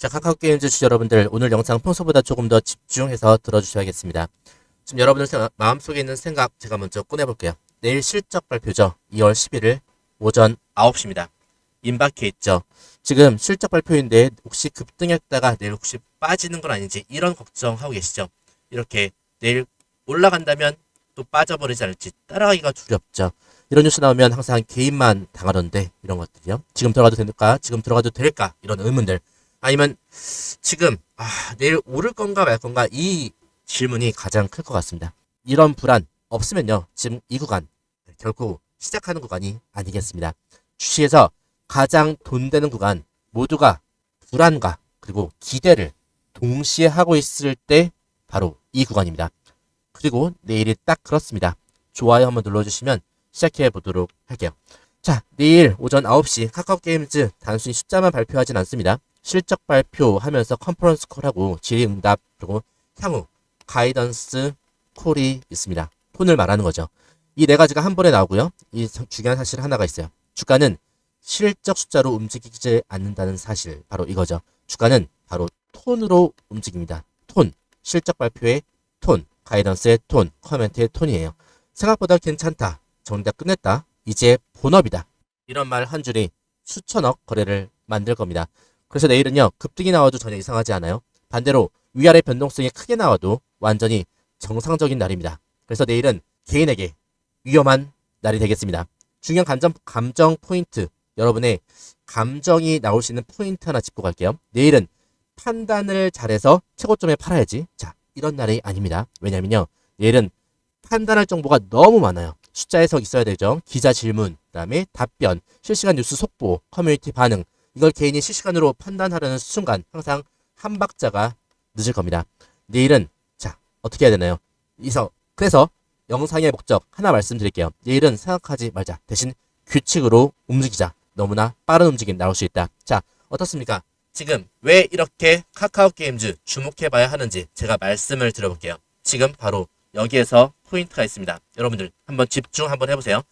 자, 카카오 게임즈 주주 여러분들, 오늘 영상 평소보다 조금 더 집중해서 들어주셔야겠습니다. 지금 여러분들 마음속에 있는 생각 제가 먼저 꺼내볼게요. 내일 실적 발표죠. 2월 11일 오전 9시입니다. 임박해 있죠. 지금 실적 발표인데 혹시 급등했다가 내일 혹시 빠지는 건 아닌지 이런 걱정하고 계시죠. 이렇게 내일 올라간다면 또 빠져버리지 않을지 따라가기가 두렵죠. 이런 뉴스 나오면 항상 개인만 당하던데 이런 것들이요. 지금 들어가도 될까? 지금 들어가도 될까? 이런 의문들. 아니면 지금 내일 오를 건가 말 건가 이 질문이 가장 클 것 같습니다. 이런 불안 없으면요. 지금 이 구간 결코 시작하는 구간이 아니겠습니다. 주식에서 가장 돈 되는 구간 모두가 불안과 그리고 기대를 동시에 하고 있을 때 바로 이 구간입니다. 그리고 내일이 딱 그렇습니다. 좋아요 한번 눌러주시면 시작해 보도록 할게요. 자, 내일 오전 9시 카카오게임즈 단순히 숫자만 발표하진 않습니다. 실적 발표하면서 컨퍼런스 콜하고 질의응답 그리고 향후 가이던스 콜이 있습니다. 톤을 말하는 거죠. 이 네 가지가 한 번에 나오고요. 이 중요한 사실 하나가 있어요. 주가는 실적 숫자로 움직이지 않는다는 사실 바로 이거죠. 주가는 바로 톤으로 움직입니다. 톤, 실적 발표의 톤, 가이던스의 톤, 커멘트의 톤이에요. 생각보다 괜찮다. 정리가 끝냈다. 이제 본업이다. 이런 말 한 줄이 수천억 거래를 만들 겁니다. 그래서 내일은요. 급등이 나와도 전혀 이상하지 않아요. 반대로 위아래 변동성이 크게 나와도 완전히 정상적인 날입니다. 그래서 내일은 개인에게 위험한 날이 되겠습니다. 중요한 감정 포인트, 여러분의 감정이 나올 수 있는 포인트 하나 짚고 갈게요. 내일은 판단을 잘해서 최고점에 팔아야지. 자, 이런 날이 아닙니다. 왜냐면요. 내일은 판단할 정보가 너무 많아요. 숫자 해석 있어야 되죠. 기자 질문, 그다음에 답변, 실시간 뉴스 속보, 커뮤니티 반응. 이걸 개인이 실시간으로 판단하려는 순간 항상 한 박자가 늦을 겁니다. 내일은 자, 어떻게 해야 되나요? 그래서 영상의 목적 하나 말씀드릴게요. 내일은 생각하지 말자. 대신 규칙으로 움직이자. 너무나 빠른 움직임 나올 수 있다. 자, 어떻습니까? 지금 왜 이렇게 카카오게임즈 주목해봐야 하는지 제가 말씀을 드려볼게요. 지금 바로 여기에서 포인트가 있습니다. 여러분들 한번 집중 한번 해보세요.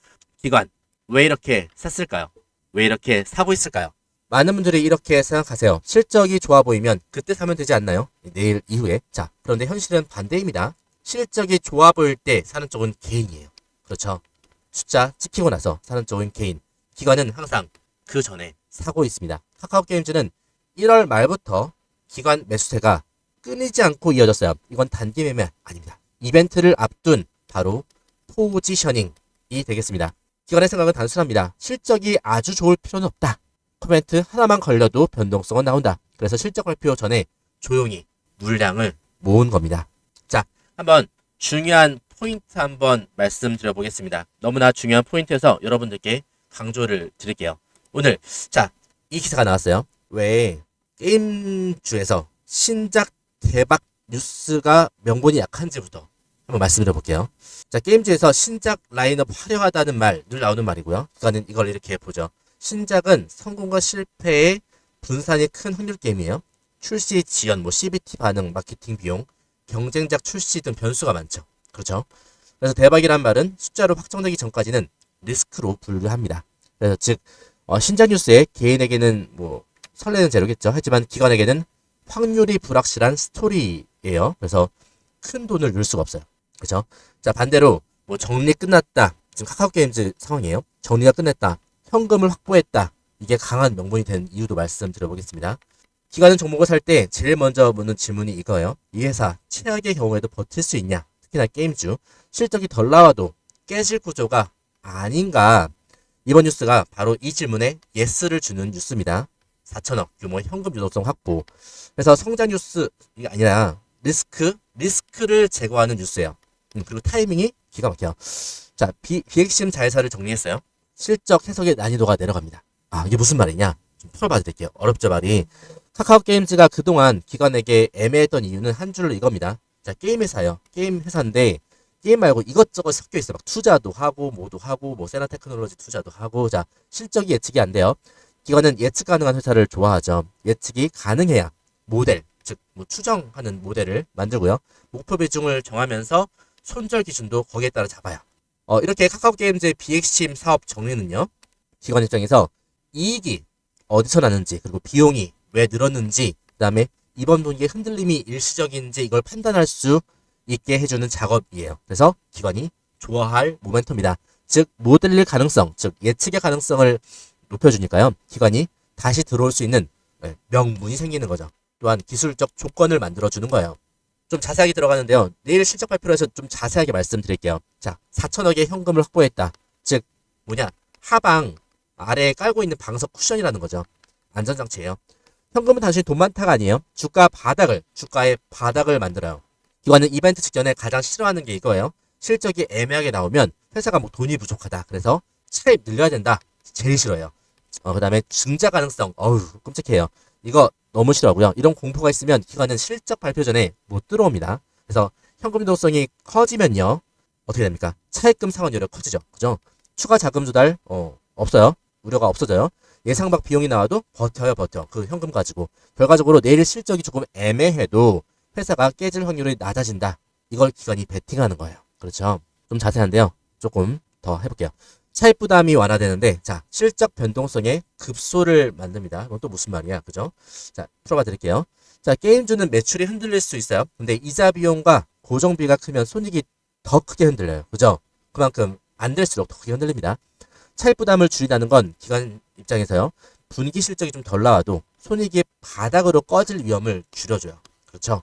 기관 왜 이렇게 샀을까요? 왜 이렇게 사고 있을까요? 많은 분들이 이렇게 생각하세요. 실적이 좋아 보이면 그때 사면 되지 않나요? 내일 이후에. 자, 그런데 현실은 반대입니다. 실적이 좋아 보일 때 사는 쪽은 개인이에요. 그렇죠? 숫자 찍히고 나서 사는 쪽은 개인. 기관은 항상 그 전에 사고 있습니다. 카카오게임즈는 1월 말부터 기관 매수세가 끊이지 않고 이어졌어요. 이건 단기 매매 아닙니다. 이벤트를 앞둔 바로 포지셔닝이 되겠습니다. 기관의 생각은 단순합니다. 실적이 아주 좋을 필요는 없다. 코멘트 하나만 걸려도 변동성은 나온다. 그래서 실적 발표 전에 조용히 물량을 모은 겁니다. 자, 한번 중요한 포인트 한번 말씀드려 보겠습니다. 너무나 중요한 포인트에서 여러분들께 강조를 드릴게요. 오늘 자, 이 기사가 나왔어요. 왜 게임주에서 신작 대박 뉴스가 명분이 약한지부터 한번 말씀드려 볼게요. 자, 게임주에서 신작 라인업 화려하다는 말 늘 나오는 말이고요. 그러니까 이걸 이렇게 보죠. 신작은 성공과 실패의 분산이 큰 확률 게임이에요. 출시 지연, CBT 반응, 마케팅 비용, 경쟁작 출시 등 변수가 많죠. 그렇죠? 그래서 대박이란 말은 숫자로 확정되기 전까지는 리스크로 분류합니다. 그래서 즉 신작 뉴스에 개인에게는 설레는 재료겠죠. 하지만 기관에게는 확률이 불확실한 스토리예요. 그래서 큰 돈을 넣을 수가 없어요. 그렇죠? 자, 반대로 정리 끝났다. 지금 카카오게임즈 상황이에요. 정리가 끝냈다. 현금을 확보했다. 이게 강한 명분이 된 이유도 말씀드려보겠습니다. 기관은 종목을 살 때 제일 먼저 묻는 질문이 이거예요. 이 회사 최악의 경우에도 버틸 수 있냐? 특히나 게임주 실적이 덜 나와도 깨질 구조가 아닌가? 이번 뉴스가 바로 이 질문에 예스를 주는 뉴스입니다. 4천억 규모 현금 유동성 확보. 그래서 성장 뉴스가 아니라 리스크를 제거하는 뉴스예요. 그리고 타이밍이 기가 막혀요. 자, 비핵심 자회사를 정리했어요. 실적 해석의 난이도가 내려갑니다. 이게 무슨 말이냐? 좀 풀어봐 드릴게요. 어렵죠, 말이. 카카오게임즈가 그동안 기관에게 애매했던 이유는 한 줄로 이겁니다. 자, 게임 회사예요. 게임 회사인데 게임 말고 이것저것 섞여 있어요. 막 투자도 하고 뭐도 하고 세나테크놀로지 투자도 하고. 자, 실적이 예측이 안 돼요. 기관은 예측 가능한 회사를 좋아하죠. 예측이 가능해야 모델, 즉 추정하는 모델을 만들고요. 목표 비중을 정하면서 손절 기준도 거기에 따라 잡아요. 이렇게 카카오게임즈의 비핵심 사업 정리는요. 기관 입장에서 이익이 어디서 나는지 그리고 비용이 왜 늘었는지 다음에 이번 분기의 흔들림이 일시적인지 이걸 판단할 수 있게 해주는 작업이에요. 그래서 기관이 좋아할 모멘텀이다. 즉 모델릴 가능성, 즉 예측의 가능성을 높여주니까요. 기관이 다시 들어올 수 있는 명분이 생기는 거죠. 또한 기술적 조건을 만들어주는 거예요. 좀 자세하게 들어가는데요. 내일 실적 발표를 해서 좀 자세하게 말씀드릴게요. 자, 4천억의 현금을 확보했다. 즉 뭐냐, 하방 아래에 깔고 있는 방석 쿠션이라는 거죠. 안전장치예요. 현금은 단순히 돈 많다가 아니에요. 주가의 바닥을 만들어요. 기관은 이벤트 직전에 가장 싫어하는 게 이거예요. 실적이 애매하게 나오면 회사가 뭐 돈이 부족하다. 그래서 차입 늘려야 된다. 제일 싫어요. 그 다음에 증자 가능성. 어우, 끔찍해요. 이거 너무 싫어하고요. 이런 공포가 있으면 기관은 실적 발표 전에 못 들어옵니다. 그래서 현금 유동성이 커지면요. 어떻게 됩니까? 차입금 상환율이 커지죠. 그죠? 추가 자금 조달 없어요. 우려가 없어져요. 예상 밖 비용이 나와도 버텨요. 그 현금 가지고. 결과적으로 내일 실적이 조금 애매해도 회사가 깨질 확률이 낮아진다. 이걸 기관이 베팅하는 거예요. 그렇죠? 좀 자세한데요. 조금 더 해볼게요. 차입 부담이 완화되는데, 자, 실적 변동성에 급소를 만듭니다. 이건 또 무슨 말이야, 그죠? 자, 풀어봐 드릴게요. 자, 게임주는 매출이 흔들릴 수 있어요. 근데 이자 비용과 고정비가 크면 손익이 더 크게 흔들려요, 그죠? 그만큼 안 될수록 더 크게 흔들립니다. 차입 부담을 줄이다는 건 기관 입장에서요, 분기 실적이 좀 덜 나와도 손익이 바닥으로 꺼질 위험을 줄여줘요. 그렇죠?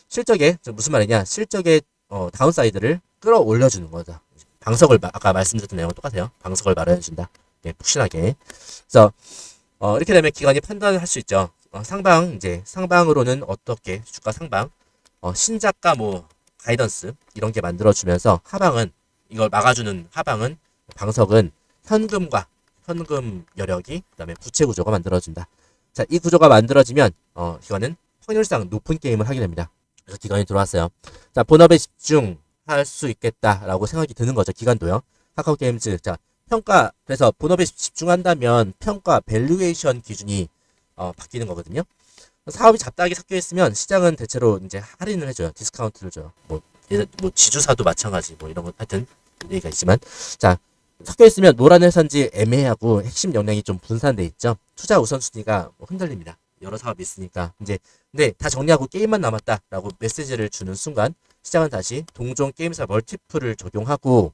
실적에 무슨 말이냐? 실적의 다운사이드를 끌어올려주는 거죠. 방석을 아까 말씀드렸던 내용은 똑같아요. 방석을 마련해준다. 네, 푹신하게. 그래서 이렇게 되면 기관이 판단을 할 수 있죠. 상방으로는 어떻게 주가 상방, 신작가 뭐 가이던스 이런 게 만들어주면서 하방은 이걸 막아주는 하방은 방석은 현금 여력이 그다음에 부채 구조가 만들어진다. 자, 이 구조가 만들어지면 기관은 확률상 높은 게임을 하게 됩니다. 그래서 기관이 들어왔어요. 자, 본업에 집중할 수 있겠다라고 생각이 드는 거죠. 기관도요. 카카오게임즈. 자, 평가. 그래서 본업에 집중한다면 평가 밸류에이션 기준이 바뀌는 거거든요. 사업이 잡다하게 섞여 있으면 시장은 대체로 이제 할인을 해줘요. 디스카운트를 줘요. 뭐 지주사도 마찬가지. 뭐 이런 거 하여튼 얘기가 있지만, 자, 섞여 있으면 노란 회사인지 애매하고 핵심 역량이 좀 분산돼 있죠. 투자 우선순위가 흔들립니다. 여러 사업이 있으니까 이제 근데 다 정리하고 게임만 남았다라고 메시지를 주는 순간 시장은 다시 동종 게임사 멀티플을 적용하고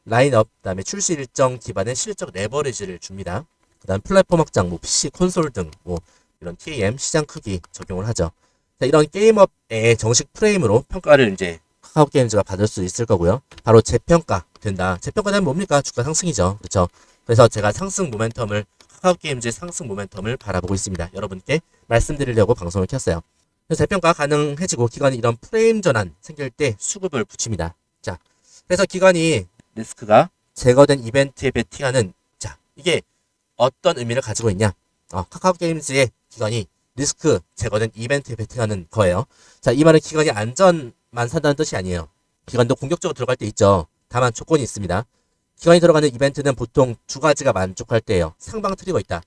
라인업 그다음에 출시 일정 기반의 실적 레버리지를 줍니다. 그다음 플랫폼 확장, 뭐 PC, 콘솔 등 뭐 이런 TAM 시장 크기 적용을 하죠. 자, 이런 게임업의 정식 프레임으로 평가를 이제 카카오게임즈가 받을 수 있을 거고요. 바로 재평가 된다. 재평가되면 뭡니까? 주가 상승이죠. 그렇죠? 그래서 제가 상승 모멘텀을 카카오게임즈의 상승 모멘텀을 바라보고 있습니다. 여러분께 말씀드리려고 방송을 켰어요. 그래서 재평가 가능해지고 기관이 이런 프레임 전환 생길 때 수급을 붙입니다. 자, 그래서 기관이 리스크가 제거된 이벤트에 베팅하는, 자, 이게 어떤 의미를 가지고 있냐? 카카오게임즈의 기관이 리스크 제거된 이벤트에 베팅하는 거예요. 자, 이 말은 기관이 안전만 산다는 뜻이 아니에요. 기관도 공격적으로 들어갈 때 있죠. 다만 조건이 있습니다. 기관이 들어가는 이벤트는 보통 두 가지가 만족할 때예요. 상방 트리거 있다.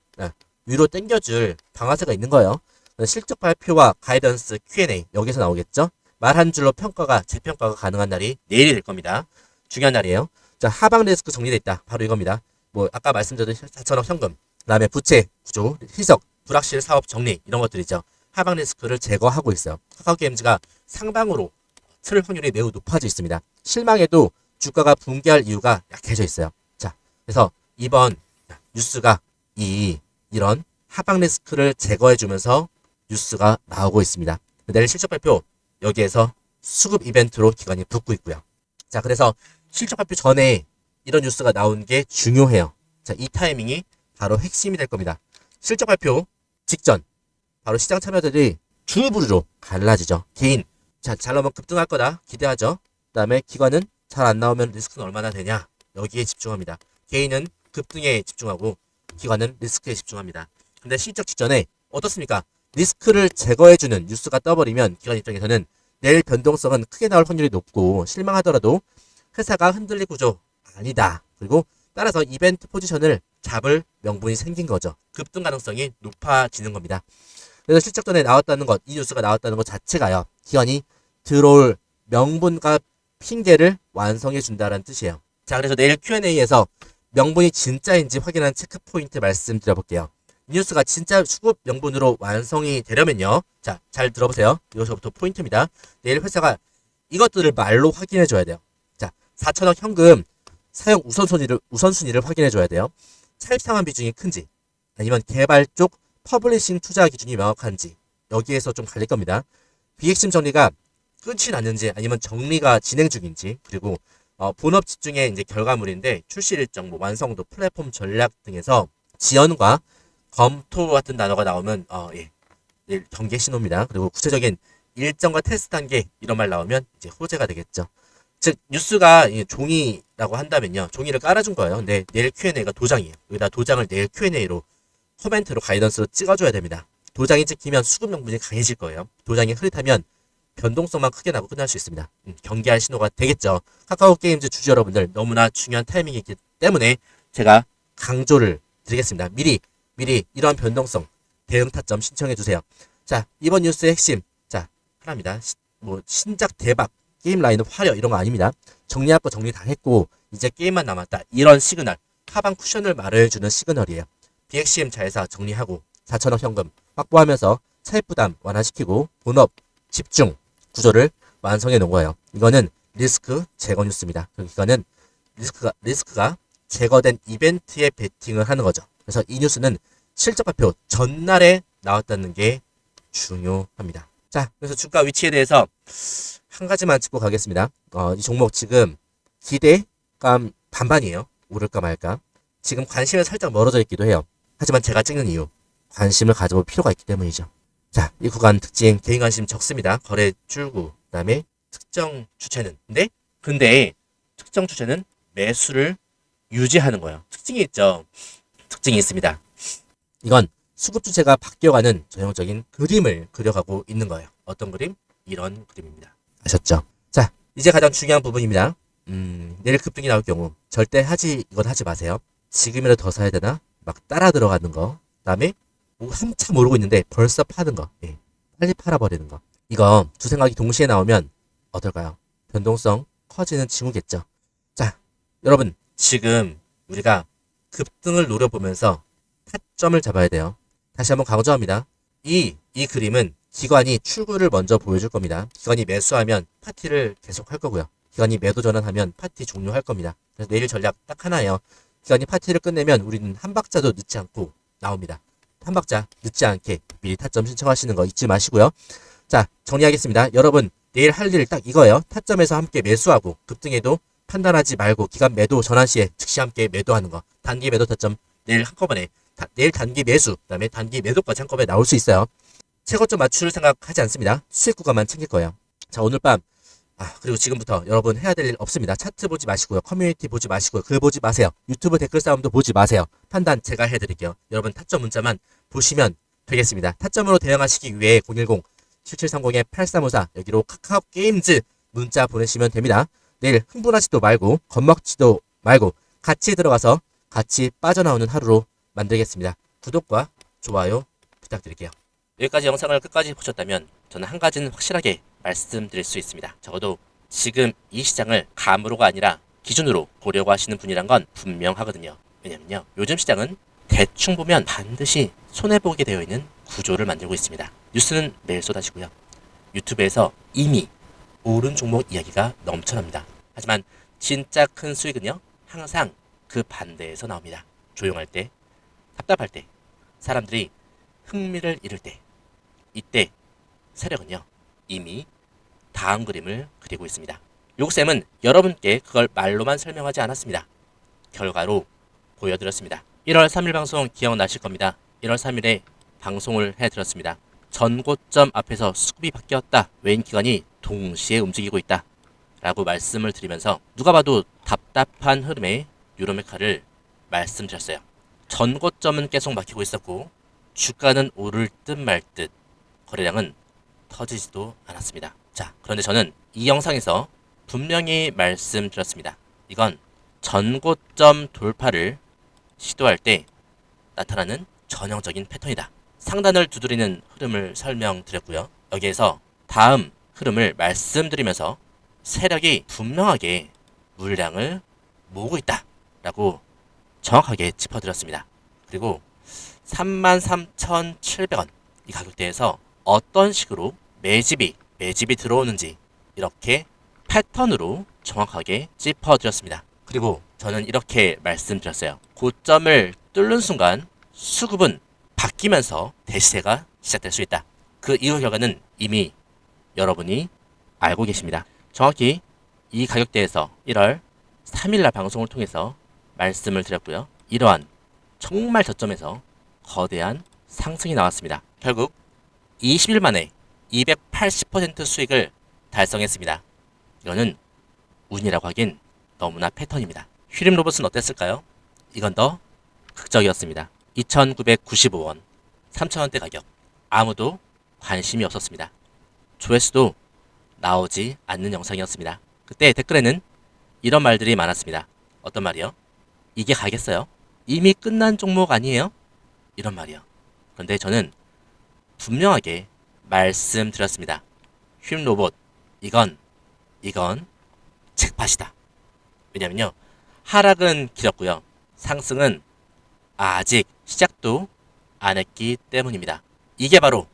위로 당겨줄 방아쇠가 있는 거예요. 실적 발표와 가이던스 Q&A 여기서 나오겠죠. 말 한 줄로 재평가가 가능한 날이 내일이 될 겁니다. 중요한 날이에요. 자, 하방 리스크 정리돼 있다. 바로 이겁니다. 뭐 아까 말씀드린 4천억 현금, 그다음에 부채 구조, 희석, 불확실 사업 정리 이런 것들이죠. 하방 리스크를 제거하고 있어요. 카카오게임즈가 상방으로 틀 확률이 매우 높아져 있습니다. 실망해도 주가가 붕괴할 이유가 약해져 있어요. 자, 그래서 이번 뉴스가 이런 하방 리스크를 제거해주면서 뉴스가 나오고 있습니다. 내일 실적 발표 여기에서 수급 이벤트로 기관이 붙고 있고요. 자, 그래서 실적 발표 전에 이런 뉴스가 나온 게 중요해요. 자, 이 타이밍이 바로 핵심이 될 겁니다. 실적 발표 직전 바로 시장 참여들이 두 부류로 갈라지죠. 개인, 자, 잘 나오면 급등할 거다 기대하죠. 그 다음에 기관은 잘 안 나오면 리스크는 얼마나 되냐, 여기에 집중합니다. 개인은 급등에 집중하고 기관은 리스크에 집중합니다. 근데 실적 직전에 어떻습니까? 리스크를 제거해주는 뉴스가 떠버리면 기관 입장에서는 내일 변동성은 크게 나올 확률이 높고 실망하더라도 회사가 흔들릴 구조 아니다. 그리고 따라서 이벤트 포지션을 잡을 명분이 생긴 거죠. 급등 가능성이 높아지는 겁니다. 그래서 실적 전에 나왔다는 것, 이 뉴스가 나왔다는 것 자체가요, 기관이 들어올 명분과 핑계를 완성해 준다는 뜻이에요. 자, 그래서 내일 Q&A에서 명분이 진짜인지 확인하는 체크 포인트 말씀드려볼게요. 이 뉴스가 진짜 수급 명분으로 완성이 되려면요. 자, 잘 들어보세요. 여기서부터 포인트입니다. 내일 회사가 이것들을 말로 확인해 줘야 돼요. 자, 4천억 현금 사용 우선순위를 확인해 줘야 돼요. 차입 상환 비중이 큰지, 아니면 개발 쪽 퍼블리싱 투자 기준이 명확한지, 여기에서 좀 갈릴 겁니다. 비핵심 정리가 끝이 났는지, 아니면 정리가 진행 중인지, 그리고 본업 집중의 이제 결과물인데 출시 일정, 뭐 완성도, 플랫폼 전략 등에서 지연과 검토 같은 단어가 나오면 내일 경계 신호입니다. 그리고 구체적인 일정과 테스트 단계 이런 말 나오면 이제 호재가 되겠죠. 즉 뉴스가 종이라고 한다면요, 종이를 깔아준 거예요. 근데 내일 Q&A가 도장이에요. 여기다 도장을 내일 Q&A로 코멘트로 가이던스로 찍어줘야 됩니다. 도장이 찍히면 수급 명분이 강해질 거예요. 도장이 흐릿하면 변동성만 크게 나고 끝날 수 있습니다. 경계할 신호가 되겠죠. 카카오 게임즈 주주 여러분들, 너무나 중요한 타이밍이기 때문에 제가 강조를 드리겠습니다. 미리 이러한 변동성 대응 타점 신청해 주세요. 자, 이번 뉴스의 핵심, 자, 하나입니다. 뭐 신작 대박, 게임 라인업 화려 이런 거 아닙니다. 정리할 거 정리 다 했고 이제 게임만 남았다, 이런 시그널, 하방 쿠션을 마련해주는 시그널이에요. BXM 자회사 정리하고 4천억 현금 확보하면서 차입 부담 완화시키고 본업 집중 구조를 완성해 놓은 거예요. 이거는 리스크 제거 뉴스입니다. 이거는 리스크가 제거된 이벤트에 베팅을 하는 거죠. 그래서 이 뉴스는 실적 발표 전날에 나왔다는 게 중요합니다. 자, 그래서 주가 위치에 대해서 한 가지만 짚고 가겠습니다. 이 종목 지금 기대감 반반이에요. 오를까 말까. 지금 관심에 살짝 멀어져 있기도 해요. 하지만 제가 찍는 이유, 관심을 가져볼 필요가 있기 때문이죠. 자, 이 구간 특징, 개인 관심 적습니다. 거래 줄고, 그 다음에 특정 주체는 근데 특정 주체는 매수를 유지하는 거예요. 특징이 있죠. 특징이 있습니다. 이건 수급 주체가 바뀌어가는 전형적인 그림을 그려가고 있는 거예요. 어떤 그림? 이런 그림입니다. 아셨죠? 자, 이제 가장 중요한 부분입니다. 내일 급등이 나올 경우 절대 이건 하지 마세요. 지금이라도 더 사야 되나? 막 따라 들어가는 거. 그 다음에 한참 모르고 있는데 벌써 파는 거. 빨리 팔아버리는 거. 이거 두 생각이 동시에 나오면 어떨까요? 변동성 커지는 징후겠죠. 자, 여러분, 지금 우리가 급등을 노려보면서 타점을 잡아야 돼요. 다시 한번 강조합니다. 이 그림은 기관이 출구를 먼저 보여줄 겁니다. 기관이 매수하면 파티를 계속 할 거고요. 기관이 매도 전환하면 파티 종료할 겁니다. 그래서 내일 전략 딱 하나예요. 기관이 파티를 끝내면 우리는 한 박자도 늦지 않고 나옵니다. 한 박자 늦지 않게 미리 타점 신청하시는 거 잊지 마시고요. 자, 정리하겠습니다. 여러분, 내일 할 일 딱 이거예요. 타점에서 함께 매수하고, 급등에도 판단하지 말고 기관 매도 전환 시에 즉시 함께 매도하는 거. 단기 매도 타점 내일 한꺼번에, 내일 단기 매수, 그 다음에 단기 매도까지 한꺼번에 나올 수 있어요. 최고점 맞출 생각하지 않습니다. 수익 구간만 챙길 거예요. 자, 오늘 밤, 그리고 지금부터 여러분 해야 될 일 없습니다. 차트 보지 마시고요. 커뮤니티 보지 마시고요. 글 보지 마세요. 유튜브 댓글 싸움도 보지 마세요. 판단 제가 해드릴게요. 여러분 타점 문자만 보시면 되겠습니다. 타점으로 대응하시기 위해 010-7730-8354 여기로 카카오 게임즈 문자 보내시면 됩니다. 내일 흥분하지도 말고 겁먹지도 말고 같이 들어가서 같이 빠져나오는 하루로 만들겠습니다. 구독과 좋아요 부탁드릴게요. 여기까지 영상을 끝까지 보셨다면 저는 한 가지는 확실하게 말씀드릴 수 있습니다. 적어도 지금 이 시장을 감으로가 아니라 기준으로 보려고 하시는 분이란 건 분명하거든요. 왜냐면요, 요즘 시장은 대충 보면 반드시 손해보게 되어 있는 구조를 만들고 있습니다. 뉴스는 매일 쏟아지고요. 유튜브에서 이미 오른 종목 이야기가 넘쳐납니다. 하지만 진짜 큰 수익은요, 항상 그 반대에서 나옵니다. 조용할 때, 답답할 때, 사람들이 흥미를 잃을 때, 이때 세력은요 이미 다음 그림을 그리고 있습니다. 요쌤은 여러분께 그걸 말로만 설명하지 않았습니다. 결과로 보여드렸습니다. 1월 3일 방송 기억나실 겁니다. 1월 3일에 방송을 해드렸습니다. 전고점 앞에서 수급이 바뀌었다. 외인 기관이 동시에 움직이고 있다. 라고 말씀을 드리면서 누가 봐도 답답한 흐름의 유로메카를 말씀드렸어요. 전고점은 계속 막히고 있었고 주가는 오를 듯 말 듯 거래량은 터지지도 않았습니다. 자, 그런데 저는 이 영상에서 분명히 말씀드렸습니다. 이건 전고점 돌파를 시도할 때 나타나는 전형적인 패턴이다. 상단을 두드리는 흐름을 설명드렸고요. 여기에서 다음 흐름을 말씀드리면서 세력이 분명하게 물량을 모으고 있다 라고 정확하게 짚어드렸습니다. 그리고 33,700원 이 가격대에서 어떤 식으로 매집이 들어오는지 이렇게 패턴으로 정확하게 짚어드렸습니다. 그리고 저는 이렇게 말씀드렸어요. 고점을 뚫는 순간 수급은 바뀌면서 대시세가 시작될 수 있다. 그 이후 결과는 이미 여러분이 알고 계십니다. 정확히 이 가격대에서 1월 3일날 방송을 통해서 말씀을 드렸고요. 이러한 정말 저점에서 거대한 상승이 나왔습니다. 결국 20일 만에 280% 수익을 달성했습니다. 이거는 운이라고 하긴 너무나 패턴입니다. 휘림 로봇은 어땠을까요? 이건 더 극적이었습니다. 2,995원, 3,000원대 가격. 아무도 관심이 없었습니다. 조회수도 나오지 않는 영상이었습니다. 그때 댓글에는 이런 말들이 많았습니다. 어떤 말이요? 이게 가겠어요? 이미 끝난 종목 아니에요? 이런 말이요. 그런데 저는 분명하게 말씀드렸습니다. 휘림 로봇, 이건 책팟이다. 왜냐면요, 하락은 길었고요, 상승은 아직 시작도 안 했기 때문입니다. 이게 바로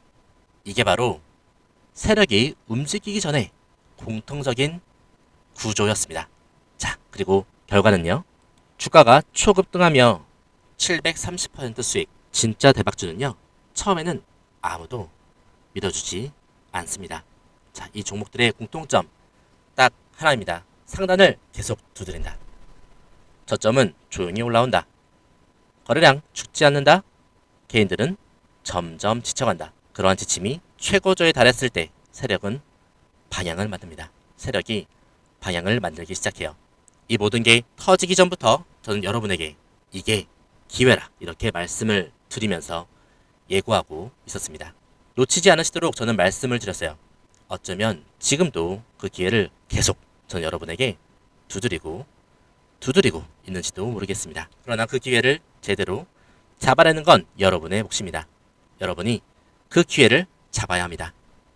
세력이 움직이기 전에 공통적인 구조였습니다. 자, 그리고 결과는요, 주가가 초급등하며 730% 수익. 진짜 대박주는요, 처음에는 아무도 믿어주지 않습니다. 자, 이 종목들의 공통점 딱 하나입니다. 상단을 계속 두드린다. 저점은 조용히 올라온다. 거래량 죽지 않는다. 개인들은 점점 지쳐간다. 그러한 지침이 최고조에 달했을 때 세력은 방향을 만듭니다. 세력이 방향을 만들기 시작해요. 이 모든 게 터지기 전부터 저는 여러분에게 이게 기회라 이렇게 말씀을 드리면서 예고하고 있었습니다. 놓치지 않으시도록 저는 말씀을 드렸어요. 어쩌면 지금도 그 기회를 계속 저는 여러분에게 두드리고 있는지도 모르겠습니다. 그러나 그 기회를 제대로 잡아내는 건 여러분의 몫입니다. 여러분이 그 기회를 잡아야 합니다.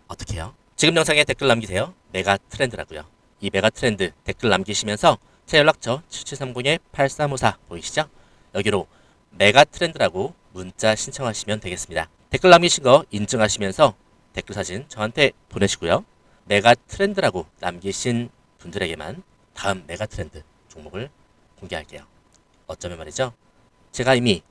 어떻게 해요? 지금 영상에 댓글 남기세요. 메가 트렌드라고요. 이 메가 트렌드 댓글 남기시면서 제 연락처 7730-8354 보이시죠? 여기로 메가 트렌드라고 문자 신청하시면 되겠습니다. 댓글 남기신 거 인증하시면서 댓글 사진 저한테 보내시고요. 메가 트렌드라고 남기신 분들에게만 다음 메가 트렌드 종목을 공개할게요. 어쩌면 말이죠, 제가 이미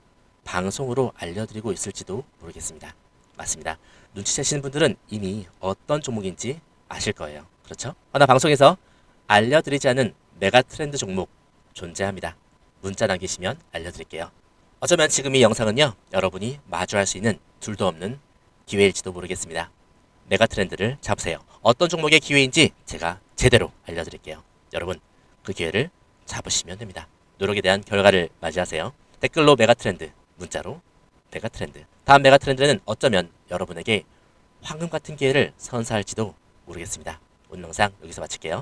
방송으로 알려드리고 있을지도 모르겠습니다. 맞습니다. 눈치채시는 분들은 이미 어떤 종목인지 아실 거예요. 그렇죠? 하나 방송에서 알려드리지 않은 메가 트렌드 종목 존재합니다. 문자 남기시면 알려드릴게요. 어쩌면 지금 이 영상은요, 여러분이 마주할 수 있는 둘도 없는 기회일지도 모르겠습니다. 메가 트렌드를 잡으세요. 어떤 종목의 기회인지 제가 제대로 알려드릴게요. 여러분, 그 기회를 잡으시면 됩니다. 노력에 대한 결과를 맞이하세요. 댓글로 메가 트렌드, 문자로 메가 트렌드. 다음 메가 트렌드는 어쩌면 여러분에게 황금 같은 기회를 선사할지도 모르겠습니다. 오늘 영상 여기서 마칠게요.